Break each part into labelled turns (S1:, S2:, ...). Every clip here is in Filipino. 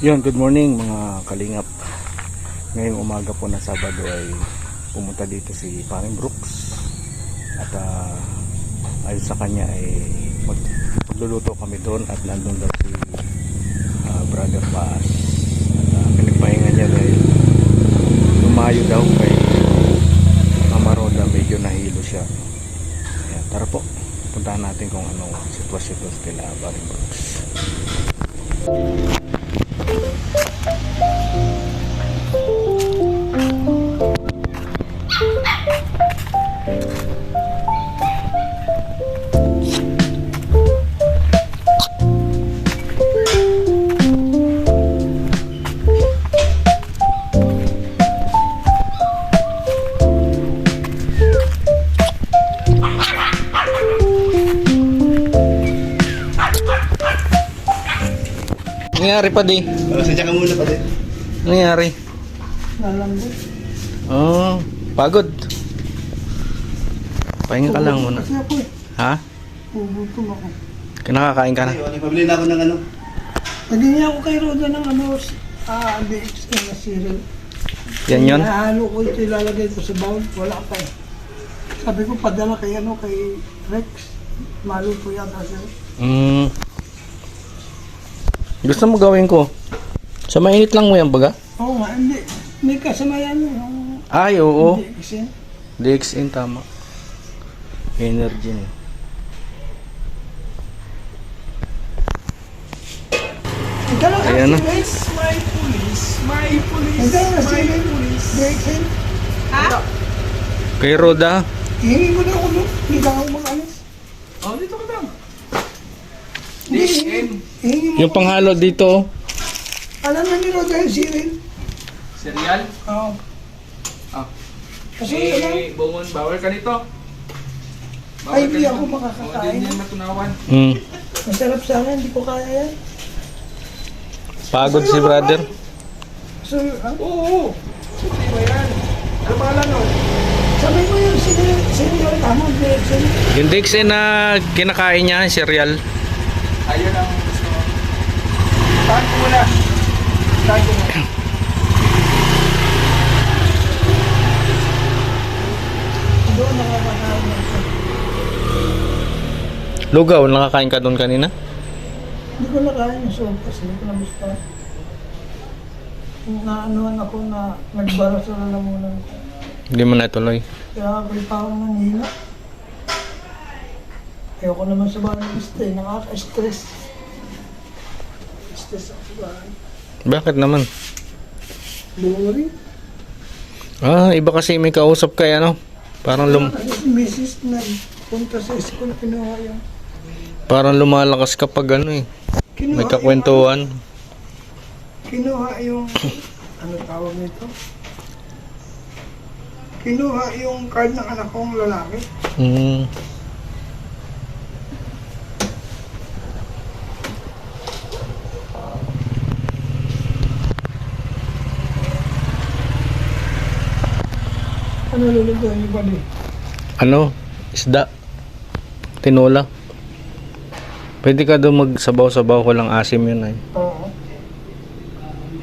S1: Yun, good morning mga kalingap. Ngayong umaga po na Sabado ay pumunta dito si Paring Brooks. At ayon sa kanya ay magluluto kami doon at nandun daw si Brother Baas. At pinagpahinga niya dahil lumayo daw kay Mama Roda, medyo nahilo siya. Ayan, tara po, puntahan natin kung anong sitwasyon doon sila Paring Brooks. Nangyari pa di?
S2: Sadya ka muna pa din.
S1: Nangyari?
S3: Nalambot.
S1: Oh, pagod. Pahinga ka lang muna.
S3: Kasi ako eh.
S1: Ha?
S3: Pugutom ako.
S1: Kinakakain ka na?
S2: Ay, pabili na ako ng ano.
S3: Naging ako kay Roda ng DXN na cereal.
S1: Yan yun?
S3: Nahalo ko ito, ilalagay ko sa bowl. Wala pa eh. Sabi ko padala kay Rex. Malo po yan kasi.
S1: Gusto mo gawin ko? Sa mainit lang mo yan baga?
S3: Oo nga, hindi. May kasamayan yung
S1: Ay, oo.
S3: DXN.
S1: DXN, tama. Energy niya. Ayan na.
S3: My police. Ito na si DXN. Ha?
S1: Kay Roda.
S3: Hingin mo na ako doon. Hindi ka ako mag-alis.
S2: Oh, dito ka lang.
S3: DXN. Hingin mo.
S1: Yung panghalo dito.
S3: Alam na ni Roda yung cereal.
S2: Cereal?
S3: Oo.
S2: Ah.
S3: Kasi wala.
S2: Bumon, bawal ka nito.
S3: Ay, hindi ako
S2: Hindi
S3: makakakain.
S2: yan matunawan.
S3: Masarap sana, hindi ko kaya yan.
S1: Pagod si brother.
S3: So, ha?
S2: Oo. Hindi ba yan? Ano pangalan nun?
S3: Sabi mo yung cereal, tama, DXN.
S1: Yung DXN na kinakain niya, cereal.
S2: Ayun ang gusto ko. Saan ko muna? Saan ko muna?
S3: Doon nakakakain ako.
S1: Lugaw, nakakain ka doon kanina?
S3: Hindi ko nakain yung sopas, hindi ko nagusto. Naanuhan ako na nagbara sa lalamunan ko.
S1: Hindi mo natuloy.
S3: Kaya ako'y parang nanghina. Ayoko naman sa bahay mag-stay, nakaka-stress. Stress ako sa bahay.
S1: Bakit naman?
S3: Boring.
S1: Iba kasi may kausap kay ano. Parang
S3: Kasi si Mrs. na punta sa school, kinuha yung...
S1: parang lumalakas kapag ano eh. May
S3: Kinuha
S1: kakwentuhan.
S3: Kinuha yung... ano tawag nito? Kinuha yung card ng anak kong lalaki. Ano lulutuin niyo ba din?
S1: Ano? Isda. Tinola. Pwede ka doon magsabaw-sabaw ko lang asim yun ay.
S3: Oo.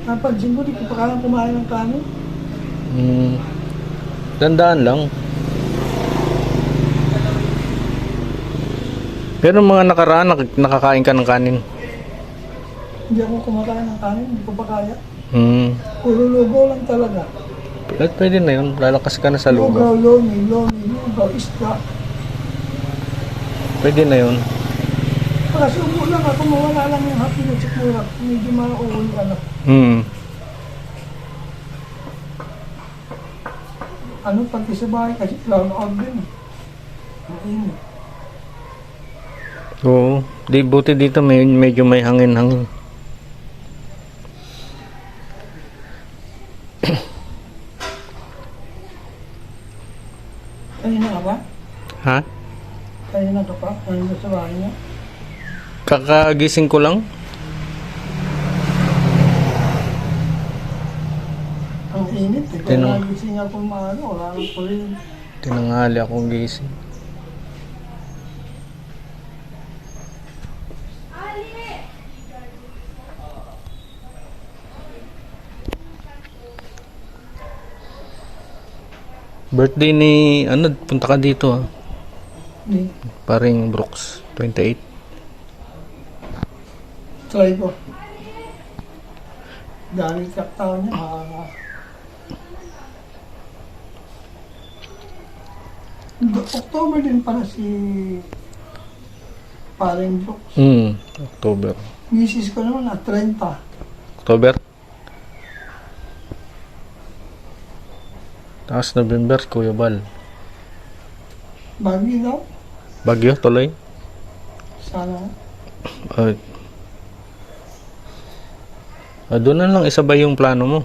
S3: Napansin ko, di ko pa kailang kumain ng kanin.
S1: Dandaan lang. Pero mga nakaraan, nakakain ka ng kanin.
S3: Hindi ako kumakain ng kanin, hindi ko pa kaya.
S1: Pwede
S3: Puro lugaw lang talaga.
S1: na yun. Lalakas ka na sa
S3: Lugaw,
S1: lugaw.
S3: lugaw, isda.
S1: Pwede na yun.
S3: Kasi umuo lang ako, mawala lang yung happy na sikmura. Medyo mauuli ka na. Ano, pati sa bahay kasi clown out din. Mainit.
S1: Oo. Di buti dito medyo may hangin-hangin.
S3: Kanina ka ba?
S1: Ha?
S3: Kanina ka pa? Kanina sa bahay niya?
S1: Kakagising ko lang.
S3: Ang init eh. Kaya nagising ako maano, wala nang kulit.
S1: Tinanghali akong gising. Birthday ni, ano, punta ka dito ah.
S3: Hindi.
S1: Paring Brooks, 28.
S3: Try ko. Dahil kaktaon niya, October din para si Paring Brooks.
S1: October.
S3: Misis ko naman na 30.
S1: October? Tapos November, Kuya Bal.
S3: Bagay daw.
S1: Bagyo, tuloy.
S3: Sana.
S1: Doon na lang isabay yung plano mo.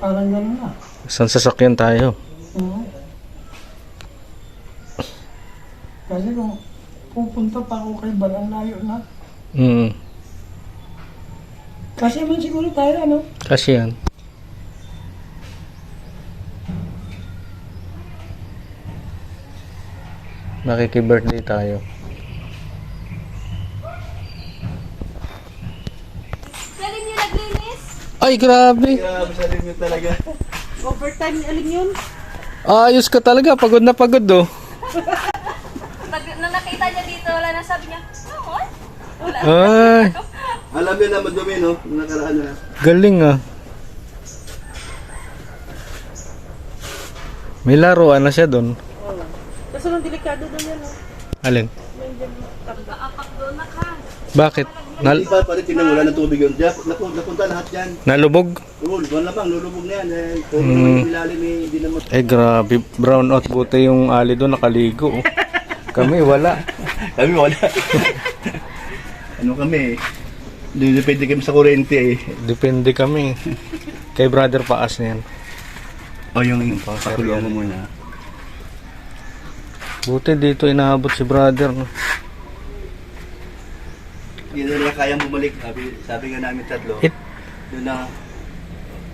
S3: Parang gano'n na.
S1: Isang sasakyan tayo.
S3: Oo. Kasi kung pupunta pa ako kay Bal, ang layo na. Kasi man siguro tayo, ano?
S1: Kasi yan. Makiki-birthday tayo.
S4: Galing niyo naglinis?
S1: Ay, grabe.
S2: Grabe sa limit talaga.
S4: Overtime ni Aling yun?
S1: Ayos ka talaga. Pagod na pagod, oh.
S4: Nung nakita niya dito, wala na sabi niya, "Naman?" Wala.
S1: Ay,
S2: Alam niya na madumi, no? Nung nakaraan na.
S1: galing ah. May laruan na siya doon.
S4: Kaso nung delikado doon yan, oh.
S1: Alin?
S4: Pagka-apak doon na ka.
S1: Bakit?
S2: Hindi pa rin tingnan wala ng tubig yun. Diyan, napunta lahat yan.
S1: Nalubog?
S2: Doon lang bang, lulubog na yan. Kung naman yung ilalim, hindi naman.
S1: Eh, grabe. Brown out. Buti yung ali doon nakaligo. Oh. Kami, wala.
S2: Kami wala. Ano kami? Depende kami sa kuryente eh.
S1: Depende kami. Kay brother Paas na yan.
S2: O yung pakuluan mo muna.
S1: Buti dito inaabot si brother. No?
S2: Hindi na nila kayang bumalik. Sabi nga namin tatlo.
S1: It,
S2: Doon na,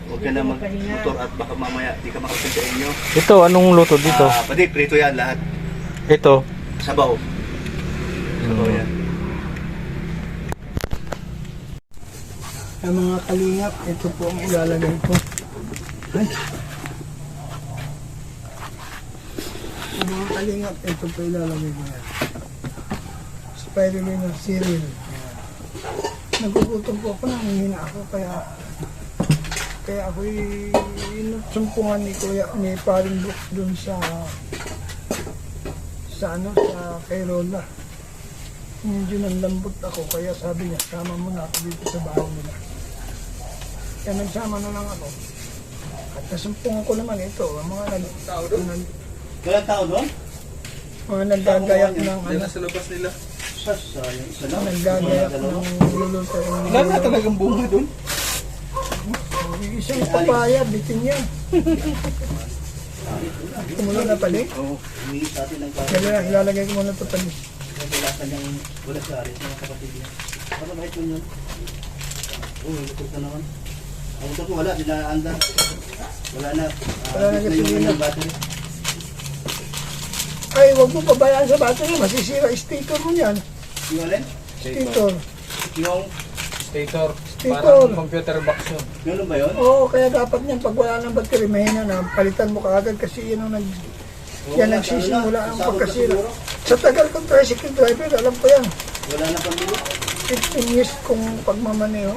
S2: huwag ka na mag-motor at baka mamaya di ka makapit sa inyo.
S1: ito, anong luto dito?
S2: Pati prito yan lahat.
S1: Ito.
S2: Sabaw. Sabaw yan.
S3: Ang mga kalingap, ito po ang ilalagay ko. Ay. Ang mga kalingap, ito po ilalagay ko yan. Spirulina cereal. Yan. Nagugutom po ako, nangihina ako, kaya ako'y inutsumpungan ni Kuya, ni Paring Brooks dun sa kay Rola. Medyo nanlambot ako, kaya sabi niya, sama mo na ako dito sa bahay nila. Kaya nagsama na lang ako. At nasumpungan ko naman ito, ang mga
S2: Walang tao doon?
S3: mga nagagayak ng
S2: sa labas nila. Sayang, isa lang.
S3: nagagayak ng luluto.
S2: Wala na talagang bunga doon.
S3: Isang papaya, bitin yan. Kumulo na pali.
S2: Oo, humingi sa atin ng
S3: Kaya lang, ilalagay ko muna ito pali.
S2: wala kanyang wala sa aris mga kapatid niya. Ano ba ito yun? Oo, lutot na naman. Ang lutot ko wala, dinaanda. Wala na.
S3: Wala na
S2: Yung
S3: gasolina.
S2: battery.
S3: Ay, huwag mo pabayaan sa battery, masisira sticker mo yan.
S2: Yung alin?
S3: Sticker.
S2: Yung,
S1: Stator.
S3: Sticker.
S1: Computer box yun.
S2: yun ba yun?
S3: Oo, kaya dapat niyan, pag wala ng battery, mahina na, palitan mo kaagad kasi yun ang yan nagsisimula ang pagkasira. Sa tagal kong tricycle driver, alam ko yan.
S2: Wala na pambili.
S3: 15 years kong pagmamaneho.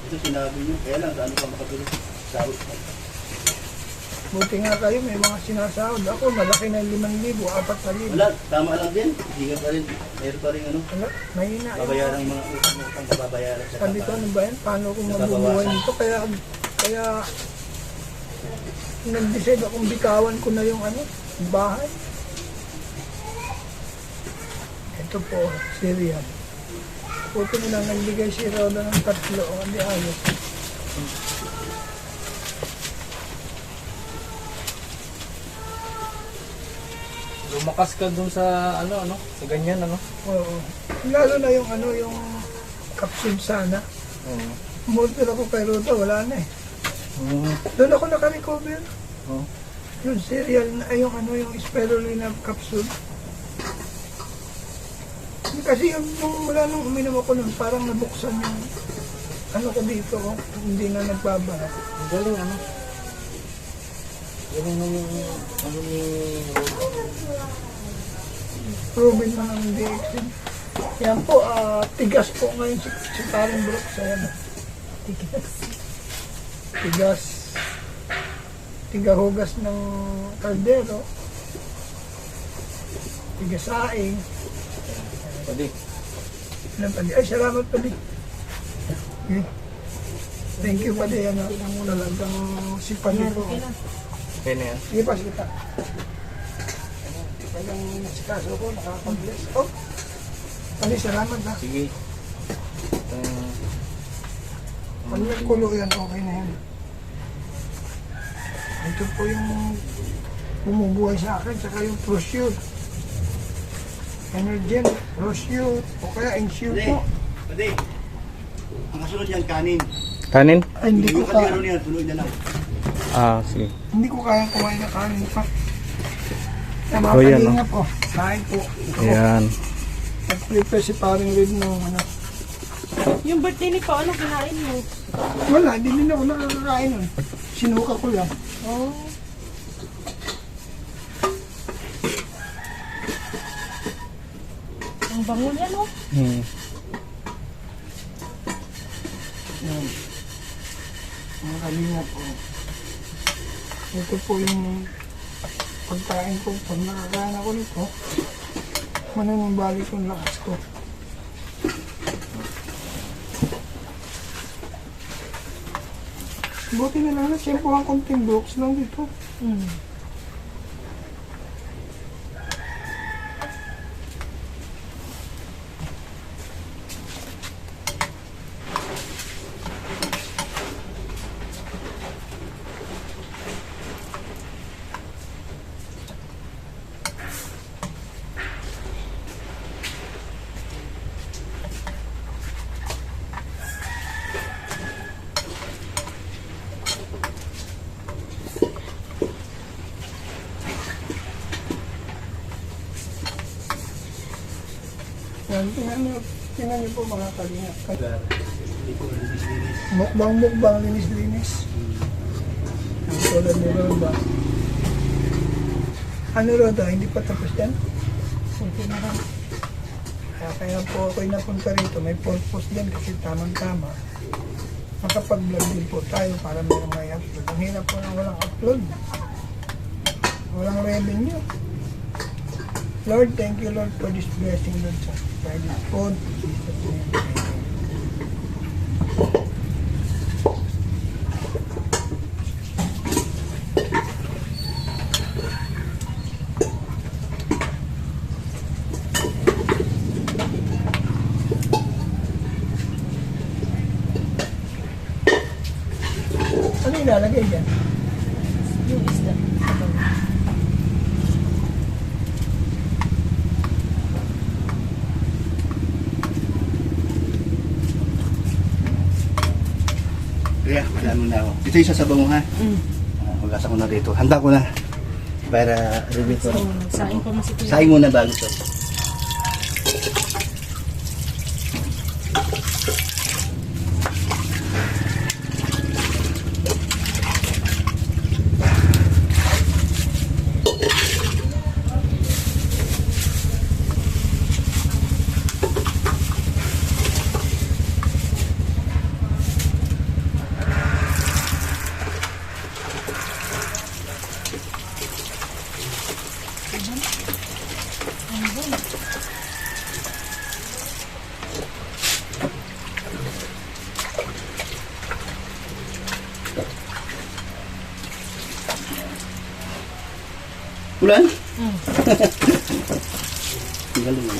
S2: Ito sinabi niyo. Kaya lang, saan ka makabili? Sahod pa.
S3: Buti nga kayo, may mga sinasahod. Ako, malaki na 5,000, 4,000.
S2: Wala, tama lang din. Hindi ka pa rin. Meron pa rin ano.
S3: Wala, mahina.
S2: Babayaran ang mga utang babayaran sa
S3: Sabi ko, ano ba yan? Paano kung mabubuhay nito? Kaya nag-decide akong bitawan ko na yung bahay. Ito po, cereal. Buti nila nagbigay si Roda ng 3 o hindi ayos.
S1: Lumakas ka dun sa sa ganyan
S3: Oo. Lalo na yung yung capsule sana.
S1: Oo.
S3: Umorder ako kay Roda, wala na eh. Doon ako naka-recover.
S1: Oo.
S3: Yung cereal na, yung yung spirulina capsule. Kasi nung mula nung uminom ako nun, parang nabuksan yung ko dito, hindi na nagbabara.
S1: Galing
S3: Ganun yung ano ni Ruben na ng DXM. Yan po, tigas po ngayon si Paring Brooks. Ayan. Tigas. Tigahugas ng kaldero. Tigasaing.
S1: Pwede.
S3: Ay, salamat pali. Okay. Thank you pali. Yan ang talagang si Pali po.
S1: Okay na yan.
S3: Sige pa, sige pa. Talagang nasikaso ko, nakakapag-bless. Oh, Pali, salamat na.
S1: Sige.
S3: Pag nagkulo yan, okay na yan. Ito po yung bumubuhay sa akin, saka yung prosciutto. Energen, prosciutto, o kaya insure
S2: Pwede.
S3: po.
S2: Pwede. Ang kasunod yan, kanin.
S1: Kanin?
S3: Ay, hindi ko
S2: Yung kalero
S3: kaya.
S2: niya, tuloy na lang.
S1: Sige.
S3: Hindi ko kaya kumain na kanin pa.
S1: Oh, yan,
S3: Kalingap po. Kain po.
S1: Ayan.
S3: Nag-prepare si Paring Red ng ano.
S4: Yung birthday ni Pao, ano kinain mo?
S3: Wala, hindi din ako nakakakain nun. Sinuka ko lang.
S4: Oh. Ang bango niya, no?
S3: Yan. Mga kalingap po. Ito po yung pagkain ko. Pag nakakain ako nito, mananambalik yung lakas ko. Buti na lang na siyempre ang konting blocks lang dito. Yan, tingnan niyo po mga kalingap. Mukbang, linis-linis. Ang tulad ni Roda. Ano Roda, hindi pa tapos yan? Kunti na lang. Kaya po ako'y napunta rito. May purpose din kasi tamang-tama. Makapag-vlog din po tayo para may upload. Ang hirap po na walang upload. Walang revenue. Lord, thank you Lord for this blessing, Lord, sa this food. In Jesus' name, amen. Ano ilalagay dyan?
S4: Yung isda.
S2: Kaya, wala mo na ako. Ito yung sasabaw mo, ha? Hugas ako na dito. Handa ko na. Para review ko.
S4: So, saing pa masipin.
S2: Saing muna bago to. Ulan? Ang galing mo.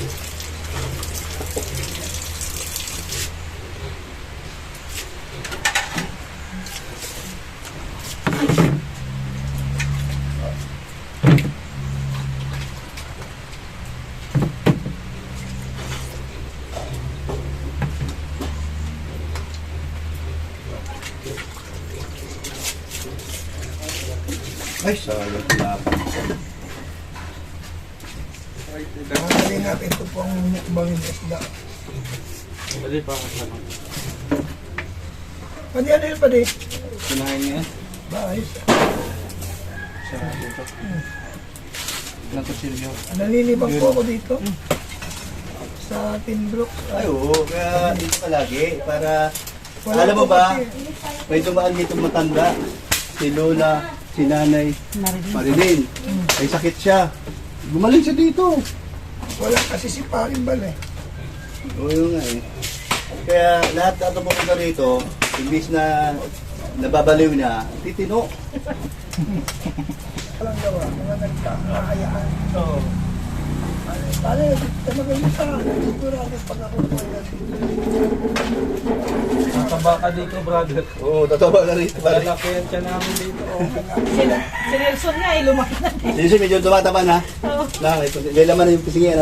S2: Ay, sayang pala.
S3: Mga kalingap, ito po ang mukbangin isda.
S1: Pwede pa ako.
S3: Pwede ano yun, pwede?
S1: Kinain niya.
S3: Bye.
S2: sa dito. Ilang kutsilyo?
S3: Nalilibang po ako dito. Sa Tinbrook.
S2: Ay, oo. Kaya dito ka lagi para... alam mo ba, may dumaan dito matanda. Si Lola, si Nanay, Marilyn. May sakit siya. Gumaling siya dito.
S3: Wala kasi si Parimbal eh.
S2: Oo yun nga eh. Kaya lahat na ito pumunta rito, imbis na nababaliw na, titino.
S3: Walang gawa, mga nagkakahayaan.
S2: Oo.
S3: Pare, talaga yung sa sigurado pag ako po yan.
S5: Mataba ka dito, brother.
S2: Oo, tatawa ka rito. Pare.
S5: Lalakyan siya namin dito. Oh.
S4: Si Nelson nga, lumaki na.
S2: Kasi medyo tumataba na.
S4: Oo.
S2: Dahil laman na yung pisingin.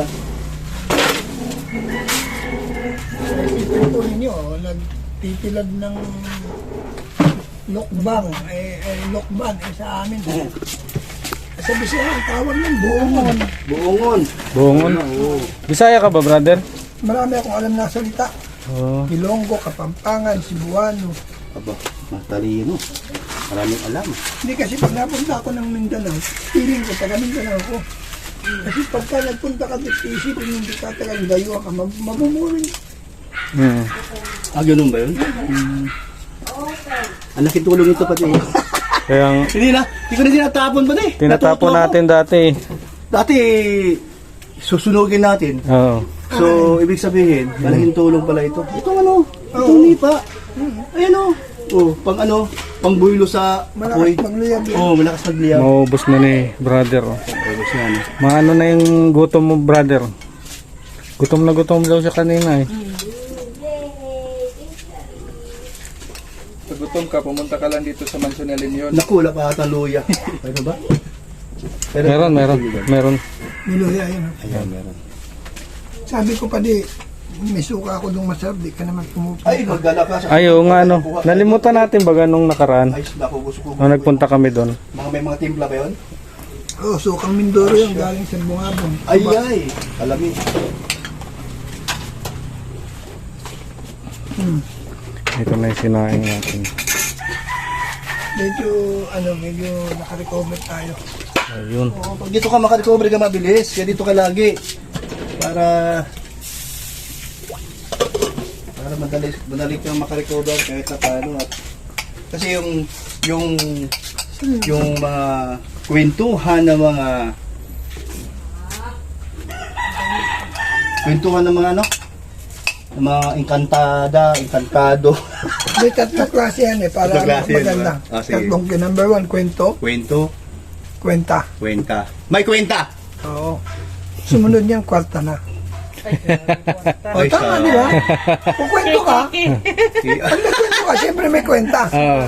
S3: Isipin po ninyo, nagtitilad ng lokbang, lokban, sa amin. Sa Bisaya, ang tawag ng buongon.
S2: Buongon.
S1: Buongon.
S2: Oo.
S1: Bisaya ka ba, brother?
S3: Marami akong alam na salita.
S1: Oo.
S3: Ilonggo, Kapampangan, Cebuano.
S2: Aba, matalino. Maraming alam.
S3: Hindi kasi pag napunta ako ng Mindanao, feeling ko taga Mindanao ako. Kasi pagka nagpunta ka dito, isipin mo hindi ka taga Gayo ka, mabumuring.
S1: Hmm.
S2: Ah, ganun ba yun? Ang laking tulong ito pati.
S1: Kaya
S2: Hindi ko na tinatapon pati.
S1: tinatapon natin dati.
S2: Dati, susunugin natin.
S1: Oo.
S2: So, ibig sabihin, malaking tulong pala ito. Itong ano, itong nipa. Ayan o. Oh, pang buylo sa apoy.
S3: Malakas magluyab yan.
S2: Oh, malakas magliyab.
S1: Maubos na ni brother.
S2: Ubus yan.
S1: Maano na yung gutom mo, brother? Gutom na gutom daw siya kanina eh.
S5: Pag gutom ka, pumunta ka lang dito sa Mansion El Leon.
S2: Naku, wala pa ata luya. Ano ba?
S1: Meron.
S3: Niluya yan.
S2: Ayan, meron.
S3: Sabi ko pa di, may suka ako dong masarap, di ka naman pumupunta.
S2: Ay, magdala ka sa...
S1: Ayo nga ano. Nalimutan natin baga nung nakaraan.
S2: Ay, naku, gusto ko.
S1: Nung nagpunta kami doon.
S2: May mga timpla ba yun?
S3: Oh, sukang Mindoro yung galing sa Bungabong.
S2: Ay, ay. Alamin.
S1: Ito na yung sinaing natin.
S3: Medyo nakarecover tayo.
S1: Ayun.
S2: Oh, pag dito ka makarecover ka mabilis, kaya dito ka lagi. Para madali kang makarecover kahit na paano. At, kasi yung mga kwentuhan ng mga ano? Ng mga engkantado.
S3: May tatlong klase yan eh, para
S2: Tatlong klase yan,
S3: maganda.
S2: diba? Ah, sige.
S3: Tatlong number 1, kwento,
S2: Kwento,
S3: kwenta.
S2: kwenta. May kwenta!
S3: Oo. Sumunod niyan, kwarta na. O,
S2: Ay,
S3: tama,
S2: sa-
S3: di ba? Kung kwento ka,
S2: Si-
S3: pag nagkwento ka, siyempre may kwenta.
S1: Oo.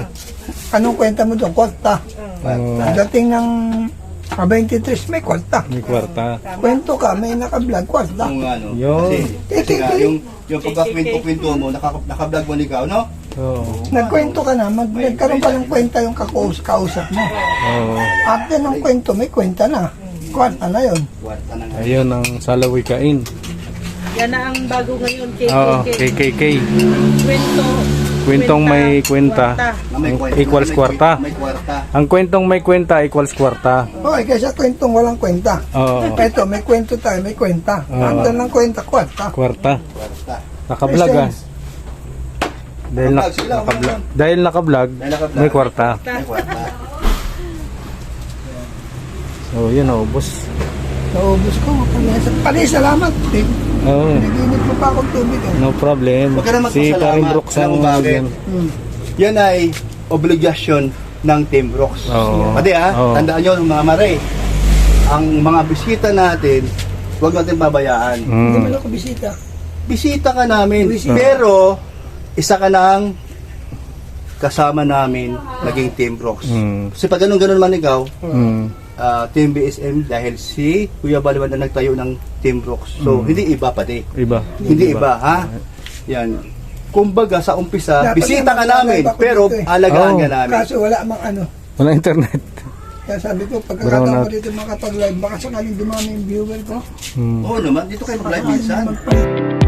S3: Anong kwenta mo doon? Kwarta.
S1: Oo.
S3: Dating ng 23, may kwarta.
S1: May kwarta.
S3: Kwento ka, may naka-vlog, kwarta.
S2: Yung ano,
S1: Yun.
S2: kasi nga, yung pagkakwento-kwento mo, naka-vlog mo ikaw, no?
S1: Oo.
S3: Nagkwento ka na, nagkaroon pa ng kwenta yung kausap mo.
S1: Oo.
S3: After ng kwento, may kwenta na. Kwarta na yun.
S2: Kwarta na nga.
S1: Ayun ang salawikain.
S4: Yan na ang bago ngayon,
S1: Oo.
S4: KKK.
S1: KKK.
S4: Kwento.
S1: Kwentong may kwenta.
S2: Na may kwenta.
S1: Equals kwarta.
S2: May kwarta.
S1: Ang kwentong may kwenta equals kwarta.
S3: Okay, kaysa kwentong walang kwenta.
S1: Oo.
S3: Ito, may kwento tayo, may kwenta. After ng kwenta, kwarta.
S1: Kwarta.
S2: Kwarta.
S1: Naka-vlog ah. Dahil
S2: Naka-vlog sila,
S1: naka-vlog.
S2: wala.
S1: Dahil naka-vlog,
S2: Dahil naka-vlog.
S1: may kwarta.
S2: May kwarta.
S1: So, yun oh, boss.
S3: Naubos ko. Pali, salamat.
S1: Oo.
S3: Naginit mo pa akong tubig. Eh.
S1: No problem.
S2: Huwag ka na
S1: Si
S2: magpasalamat.
S1: Paring Brooks
S2: Alam
S1: ang
S2: mo bakit?
S1: yan.
S2: Yan ay obligasyon ng Team Brooks.
S1: Oo.
S2: Pati
S1: Oo.
S2: tandaan nyo mga mare, ang mga bisita natin, huwag natin babayaan.
S3: Hindi
S1: Mm.
S3: man ako bisita.
S2: Bisita ka namin,
S3: Bisita.
S2: pero isa ka ng kasama namin naging Team Brooks.
S1: Mm.
S2: Kasi pag ganun man ikaw,
S1: Mm.
S2: Team BSM dahil si Kuya Baliwan na nagtayo ng Team Brooks. So, hindi iba pati.
S1: Iba.
S2: Hindi iba, ha? Yan. Kumbaga sa umpisa,
S3: Dapat
S2: bisita ka
S3: naman,
S2: namin,
S3: ako
S2: pero
S3: dito eh.
S2: alagaan
S1: Oo.
S2: ka namin.
S3: Kaso wala mang ano.
S1: Walang internet.
S3: Kaya sabi ko, pagkakataon
S1: Brown
S3: ko dito makapag-live, baka sakaling dumami yung viewer ko.
S1: Mm.
S2: Oo naman, dito kayo mag-live minsan.
S3: Magpalit.